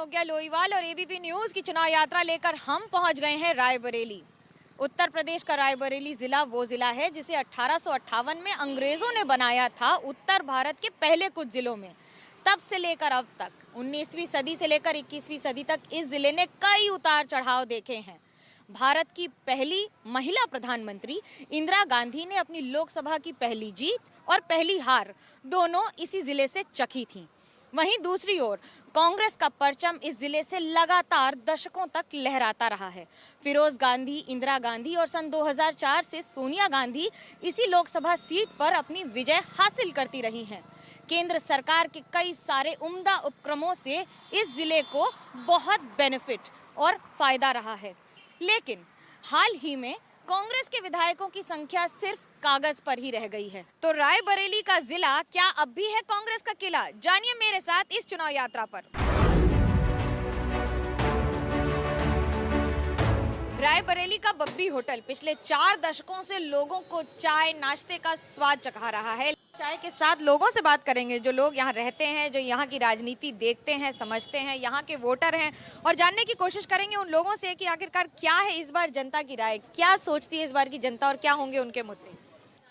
आरोग्य लोईवाल और ABP news की चुनाव यात्रा लेकर हम पहुंच गए हैं रायबरेली। उत्तर प्रदेश का रायबरेली जिला वो जिला है जिसे 1858 में अंग्रेजों ने बनाया था उत्तर भारत के पहले कुछ जिलों में। तब से लेकर अब तक 19वीं सदी से लेकर 21वीं सदी तक इस जिले ने कई उतार चढ़ाव देखे हैं। भारत की पहली महिला प्रधानमंत्री इंदिरा गांधी ने अपनी लोकसभा की पहली जीत और पहली हार दोनों इसी जिले से चखी थी। वहीं दूसरी ओर कांग्रेस का परचम इस जिले से लगातार दशकों तक लहराता रहा है। फिरोज गांधी, इंदिरा गांधी और सन 2004 से सोनिया गांधी इसी लोकसभा सीट पर अपनी विजय हासिल करती रही हैं। केंद्र सरकार के कई सारे उम्दा उपक्रमों से इस जिले को बहुत बेनिफिट और फायदा रहा है, लेकिन हाल ही में कांग्रेस के विधायकों की संख्या सिर्फ कागज पर ही रह गई है। तो रायबरेली का जिला क्या अब भी है कांग्रेस का किला? जानिए मेरे साथ इस चुनाव यात्रा पर। रायबरेली का बब्बी होटल पिछले 4 दशकों से लोगों को चाय नाश्ते का स्वाद चखा रहा है। चाय के साथ लोगों से बात करेंगे, जो लोग यहाँ रहते हैं, जो यहाँ की राजनीति देखते हैं, समझते हैं, यहाँ के वोटर हैं, और जानने की कोशिश करेंगे उन लोगों से कि आखिरकार क्या है इस बार जनता की राय, क्या सोचती है इस बार की जनता और क्या होंगे उनके मुद्दे।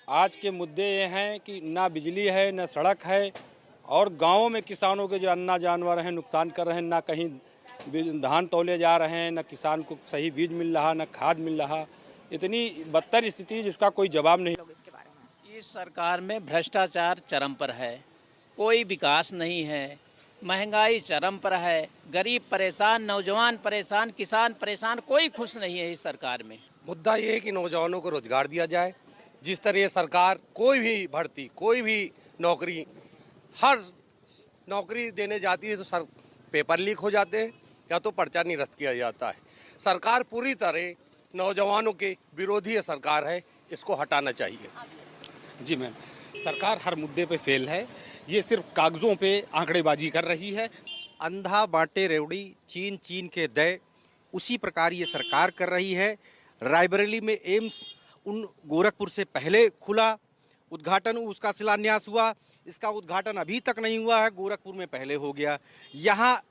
आज के मुद्दे ये हैं कि ना बिजली है, ना सड़क है, और गाँव में किसानों के जो अन्ना जानवर हैं नुकसान कर रहे हैं, ना कहीं धान तौले जा रहे हैं, ना किसान को सही बीज मिल रहा, ना खाद मिल रहा। इतनी बदतर स्थिति जिसका कोई जवाब नहीं। इस सरकार में भ्रष्टाचार चरम पर है, कोई विकास नहीं है, महंगाई चरम पर है, गरीब परेशान, नौजवान परेशान, किसान परेशान, कोई खुश नहीं है इस सरकार में। मुद्दा ये है कि नौजवानों को रोजगार दिया जाए। जिस तरह ये सरकार कोई भी भर्ती, कोई भी नौकरी, हर नौकरी देने जाती है तो सर पेपर लीक हो जाते हैं या तो पर्चा निरस्त किया जाता है। सरकार पूरी तरह नौजवानों के विरोधी ये सरकार है, इसको हटाना चाहिए। जी मैम, सरकार हर मुद्दे पे फेल है, ये सिर्फ कागजों पे आंकड़ेबाजी कर रही है। अंधा बांटे रेवड़ी, चीन चीन के दय, उसी प्रकार ये सरकार कर रही है। रायबरेली में एम्स उन गोरखपुर से पहले खुला, उद्घाटन उसका शिलान्यास हुआ, इसका उद्घाटन अभी तक नहीं हुआ है, गोरखपुर में पहले हो गया। यहाँ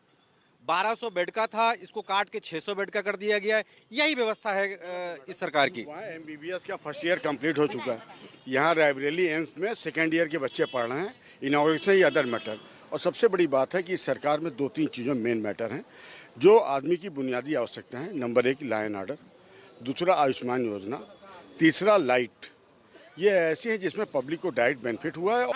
1200 बेड का था, इसको काट के 600 बेड का कर दिया गया है। यही व्यवस्था है इस सरकार की। MBBS का फर्स्ट ईयर कंप्लीट हो चुका है। यहाँ रायबरेली एम्स में सेकेंड ईयर के बच्चे पढ़ रहे हैं। इनॉग्रेशन या अदर मैटर, और सबसे बड़ी बात है कि इस सरकार में 2-3 चीज़ों मेन मैटर हैं जो आदमी की बुनियादी आवश्यकता है। नंबर 1 लॉ एंड ऑर्डर, दूसरा आयुष्मान योजना, तीसरा लाइट। ये ऐसी है जिसमें पब्लिक को डायरेक्ट बेनिफिट हुआ है। जी,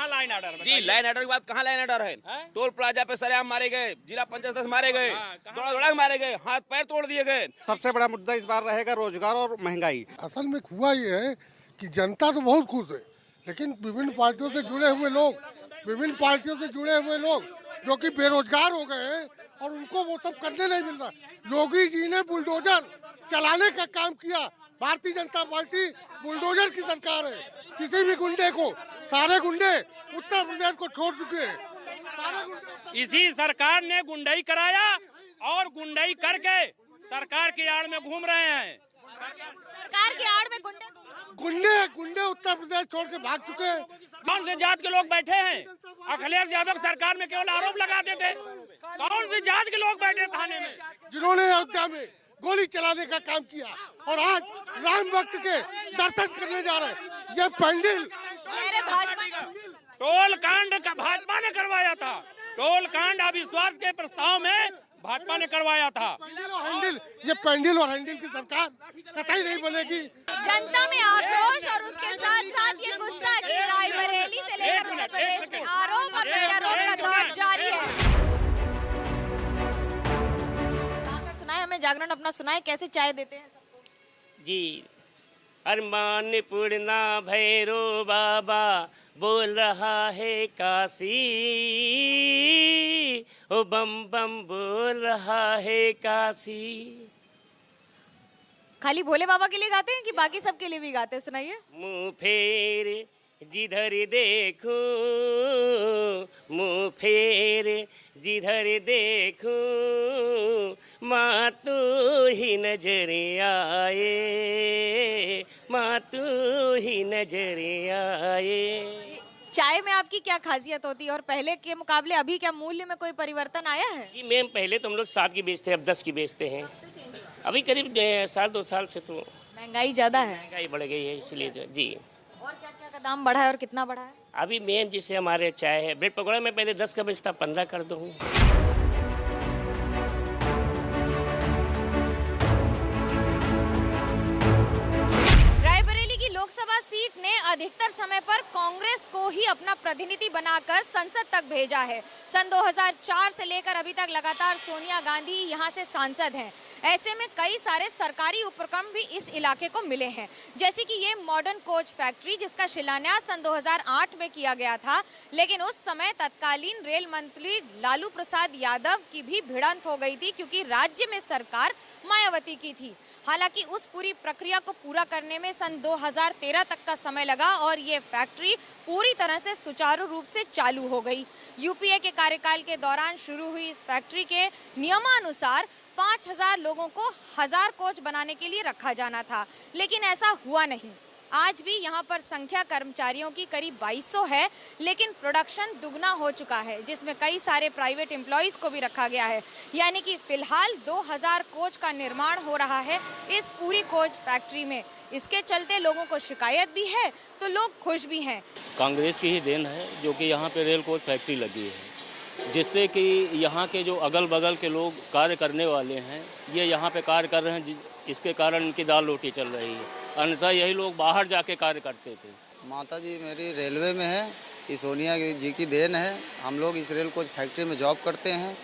लाइन ऑर्डर की बात कहाँ लाइन ऑर्डर है? टोल प्लाजा पे सरेआम मारे गए, जिला पंचायत सदस्य मारे गए, दौड़ा मारे गए, हाथ पैर तोड़ दिए गए। सबसे बड़ा मुद्दा इस बार रहेगा रोजगार और महंगाई। असल में हुआ ये है कि जनता तो बहुत खुश है, लेकिन विभिन्न पार्टियों से जुड़े हुए लोग जो कि बेरोजगार हो गए हैं और उनको वो सब करने नहीं मिल रहा। योगी जी ने बुलडोजर चलाने का काम किया। भारतीय जनता पार्टी बुलडोजर की सरकार है। किसी भी गुंडे को, सारे गुंडे उत्तर प्रदेश को छोड़ चुके हैं। इसी सरकार ने गुंडाई कराया और गुंडाई करके सरकार की आड़ में घूम रहे हैं। सरकार की आड़ में गुंडे उत्तर प्रदेश छोड़ के भाग चुके हैं। कौन से जात के लोग बैठे हैं? अखिलेश यादव सरकार में केवल आरोप लगाते थे। कौन से जात के लोग बैठे थाने में, जिन्होंने अयोध्या में गोली चलाने का काम किया और आज राम भक्त के दर्शन करने जा रहे हैं। ये पंडिल टोल कांड का भाजपा ने करवाया था। टोल कांड अविश्वास के प्रस्ताव में भाजपा ने करवाया था। ये पेंडिल और हैंडल की सरकार कतई नहीं बनेगी। जनता में आक्रोश और उसके साथ साथ ये गुस्सा कि रायबरेली से लेकर उत्तर प्रदेश में आरोप और प्रत्यारोप का दौर जारी है। सुनाए हमें, जागरण अपना सुनाए, कैसे चाय देते हैं सबको? जी, अरमान पूर्णा भैरो बाबा बोल रहा है काशी, ओ बम बम बोल रहा है काशी। खाली भोले बाबा के लिए गाते हैं कि बाकी सबके लिए भी गाते हैं? सुनाइए। मुँह फेर जिधर देखूं, मुँह फेर जिधर देखूं, माँ तू ही नजर आए, माँ तू ही नजर आए। चाय में आपकी क्या खासियत होती है और पहले के मुकाबले अभी क्या मूल्य में कोई परिवर्तन आया है? जी मैम, पहले तो हम लोग 7 की बेचते हैं, अब 10 की बेचते हैं। अभी करीब 1-2 साल से तो महंगाई ज्यादा है। महंगाई बढ़ गई है, इसलिए जो जी। और क्या क्या का दाम बढ़ा है और कितना बढ़ा है? अभी मेन जिससे हमारे चाय है, ब्रेड पकौड़ा में पहले 10 का बेचता, 15 कर दूँ। रायबरेली की लोकसभा सीट ने अधिकतर समय पर कांग्रेस को ही अपना प्रतिनिधि बनाकर संसद तक भेजा है। सन 2004 से लेकर अभी तक लगातार सोनिया गांधी यहाँ से सांसद हैं। ऐसे में कई सारे सरकारी उपक्रम भी इस इलाके को मिले हैं, जैसे कि ये मॉडर्न कोच फैक्ट्री जिसका शिलान्यास सन 2008 में किया गया था, लेकिन उस समय तत्कालीन रेल मंत्री लालू प्रसाद यादव की भी भिड़ंत हो गई थी क्योंकि राज्य में सरकार मायावती की थी। हालांकि उस पूरी प्रक्रिया को पूरा करने में सन 2013 तक का समय लगा और ये फैक्ट्री पूरी तरह से सुचारू रूप से चालू हो गई। यूपीए के कार्यकाल के दौरान शुरू हुई इस फैक्ट्री के नियमानुसार 5000 लोगों को 1000 कोच बनाने के लिए रखा जाना था, लेकिन ऐसा हुआ नहीं। आज भी यहाँ पर संख्या कर्मचारियों की करीब 2200 है, लेकिन प्रोडक्शन दुगना हो चुका है, जिसमें कई सारे प्राइवेट एम्प्लॉयज़ को भी रखा गया है। यानी कि फिलहाल 2000 कोच का निर्माण हो रहा है इस पूरी कोच फैक्ट्री में। इसके चलते लोगों को शिकायत भी है तो लोग खुश भी हैं। कांग्रेस की ही देन है जो कि यहाँ पे रेल कोच फैक्ट्री लगी है, जिससे कि यहाँ के जो अगल बगल के लोग कार्य करने वाले हैं ये यहाँ पे कार्य कर रहे हैं, इसके कारण इनकी दाल रोटी चल रही है। अन्यथा यही लोग बाहर जाके कार्य करते थे। माता जी मेरी रेलवे में है, ये सोनिया जी की देन है। हम लोग इस रेल कोच फैक्ट्री में जॉब करते हैं।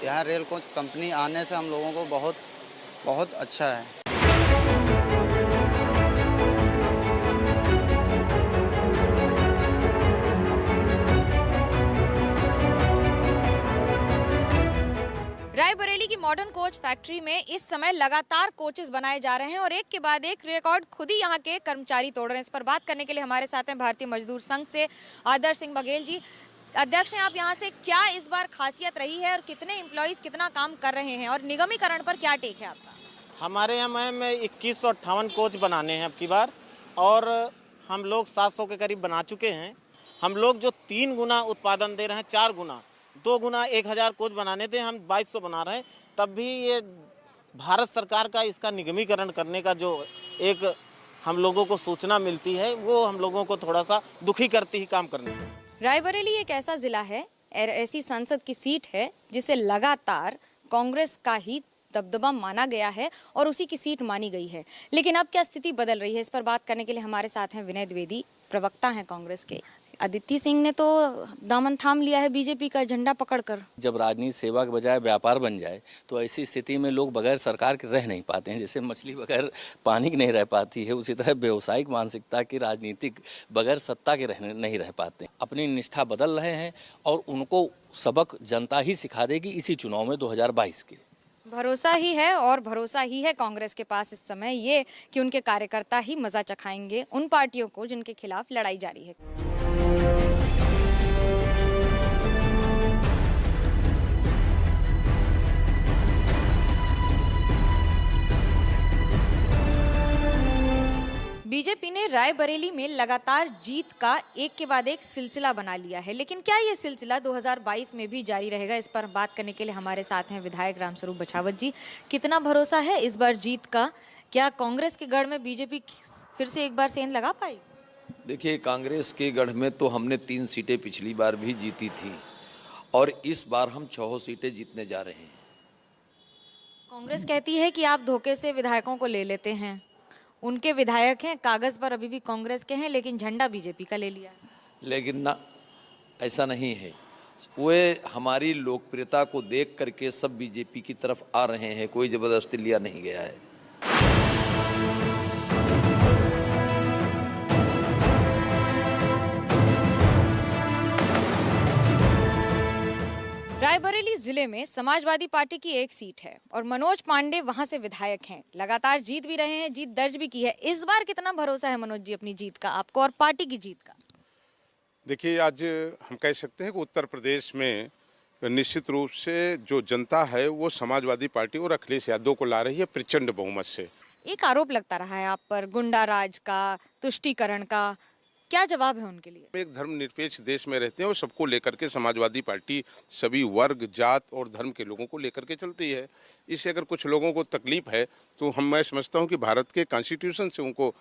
यहाँ रेल कोच कंपनी आने से हम लोगों को बहुत बहुत अच्छा है। रायबरेली की मॉडर्न कोच फैक्ट्री में इस समय लगातार कोचेस बनाए जा रहे हैं और एक के बाद एक रिकॉर्ड खुद ही यहाँ के कर्मचारी तोड़ रहे हैं। इस पर बात करने के लिए हमारे साथ हैं भारतीय मजदूर संघ से आदर्श सिंह बघेल जी। अध्यक्ष हैं आप यहाँ से, क्या इस बार खासियत रही है और कितने एम्प्लॉयज़ कितना काम कर रहे हैं और निगमीकरण पर क्या टेक है आपका? हमारे यहाँ मैम 2158 कोच बनाने हैं अब की बार और हम लोग 700 के करीब बना चुके हैं। हम लोग जो 3 गुना उत्पादन दे रहे हैं, 4 गुना 2 गुना 1000 कोच बनाने थे, हम 2200 बना रहे हैं। तब भी ये भारत सरकार का इसका निगमीकरण करने का जो एक हम लोगों को सूचना मिलती है वो हम लोगों को थोड़ा सा दुखी करती ही काम करने में। रायबरेली एक ऐसा जिला है, ऐसी संसद की सीट है जिसे लगातार कांग्रेस का ही दबदबा माना गया है और उसी की सीट मानी गई है। लेकिन अब क्या स्थिति बदल रही है, इस पर बात करने के लिए हमारे साथ हैं विनय द्विवेदी, प्रवक्ता हैं कांग्रेस के। अदिति सिंह ने तो दामन थाम लिया है बीजेपी का झंडा पकड़कर। जब राजनीति सेवा के बजाय व्यापार बन जाए तो ऐसी स्थिति में लोग बगैर सरकार के रह नहीं पाते हैं। जैसे मछली बगैर पानी की नहीं रह पाती है, उसी तरह व्यवसायिक मानसिकता की राजनीतिक बगैर सत्ता के नहीं रह पाते। अपनी निष्ठा बदल रहे हैं और उनको सबक जनता ही सिखा देगी इसी चुनाव में 2022 के। भरोसा ही है और भरोसा ही है कांग्रेस के पास इस समय ये कि उनके कार्यकर्ता ही मजा चखाएंगे उन पार्टियों को जिनके खिलाफ लड़ाई जारी है। बीजेपी ने रायबरेली में लगातार जीत का एक के बाद एक सिलसिला बना लिया है, लेकिन क्या ये सिलसिला 2022 में भी जारी रहेगा? इस पर बात करने के लिए हमारे साथ हैं विधायक रामस्वरूप बछावत जी। कितना भरोसा है इस बार जीत का? क्या कांग्रेस के गढ़ में बीजेपी फिर से एक बार सेंध लगा पाई? देखिए, कांग्रेस के गढ़ में तो हमने 3 सीटें पिछली बार भी जीती थी और इस बार हम 6 सीटें जीतने जा रहे हैं। कांग्रेस कहती है कि आप धोखे से विधायकों को ले लेते हैं। उनके विधायक हैं, कागज पर अभी भी कांग्रेस के हैं, लेकिन झंडा बीजेपी का ले लिया है। लेकिन ना, ऐसा नहीं है। वे हमारी लोकप्रियता को देख करके सब बीजेपी की तरफ आ रहे हैं, कोई जबरदस्ती लिया नहीं गया है। रायबरेली जिले में समाजवादी पार्टी की एक सीट है और मनोज पांडे वहां से विधायक हैं। लगातार जीत भी रहे हैं, जीत दर्ज भी की है। इस बार कितना भरोसा है मनोज जी अपनी जीत का, आपको और पार्टी की जीत का? देखिए, आज हम कह सकते हैं कि उत्तर प्रदेश में निश्चित रूप से जो जनता है वो समाजवादी पार्टी और अखिलेश यादव को ला रही है प्रचंड बहुमत से। एक आरोप लगता रहा है आप पर गुंडा राज का, तुष्टीकरण का। क्या जवाब है उनके लिए? एक धर्मनिरपेक्ष देश में रहते हैं और सबको लेकर के समाजवादी पार्टी सभी वर्ग, जात और धर्म के लोगों को लेकर के चलती है। इससे अगर कुछ लोगों को तकलीफ है तो मैं समझता हूं कि भारत के कॉन्स्टिट्यूशन से उनको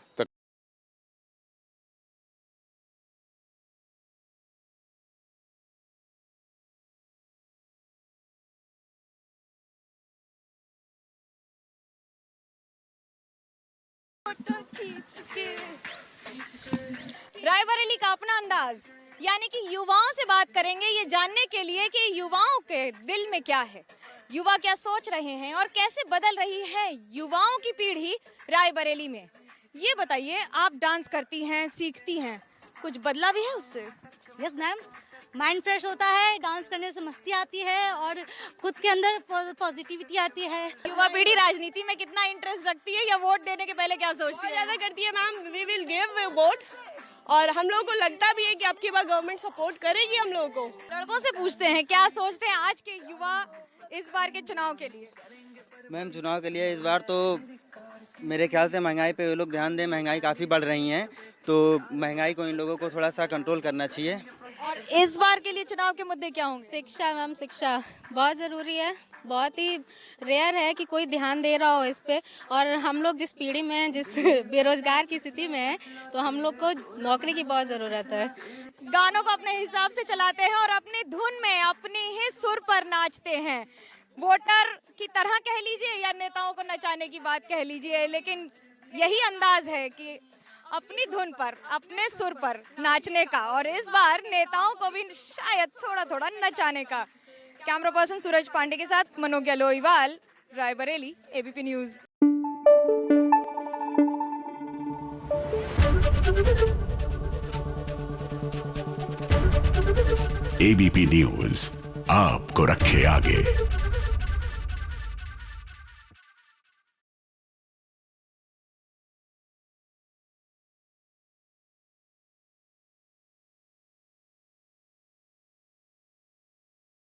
रायबरेली का अपना अंदाज, यानी कि युवाओं से बात करेंगे ये जानने के लिए कि युवाओं के दिल में क्या है, युवा क्या सोच रहे हैं और कैसे बदल रही है युवाओं की पीढ़ी रायबरेली में। ये बताइए, आप डांस करती हैं, सीखती हैं, कुछ बदला भी है उससे? यस मैम, माइंड फ्रेश होता है, डांस करने से मस्ती आती है और खुद के अंदर पॉजिटिविटी आती है। युवा पीढ़ी राजनीति में कितना इंटरेस्ट रखती है या वोट देने के पहले क्या सोचती है? ज़्यादा करती है ma'am, we will give vote, और हम लोगों को लगता भी है कि आपकी बार गवर्नमेंट सपोर्ट करेगी हम लोगों को। लड़कों से पूछते हैं क्या सोचते हैं आज के युवा इस बार के चुनाव के लिए? मैम, चुनाव के लिए इस बार तो मेरे ख्याल से महंगाई पे ये लोग ध्यान दें, महंगाई काफ़ी बढ़ रही है, तो महंगाई को इन लोगों को थोड़ा सा कंट्रोल करना चाहिए। और इस बार के लिए चुनाव के मुद्दे क्या होंगे? शिक्षा मैम, शिक्षा बहुत ज़रूरी है, बहुत ही रेयर है कि कोई ध्यान दे रहा हो इस पे। और हम लोग जिस पीढ़ी में हैं, जिस बेरोजगार की स्थिति में है, तो हम लोग को नौकरी की बहुत ज़रूरत है। गानों को अपने हिसाब से चलाते हैं और अपनी धुन में अपने ही सुर पर नाचते हैं। वोटर की तरह कह लीजिए या नेताओं को नचाने की बात कह लीजिए, लेकिन यही अंदाज है कि अपनी धुन पर, अपने सुर पर नाचने का, और इस बार नेताओं को भी शायद थोड़ा थोड़ा नचाने का। कैमरा पर्सन सूरज पांडे के साथ Manogya Loiwal, Raebareli, ABP news. ABP news आपको रखे आगे।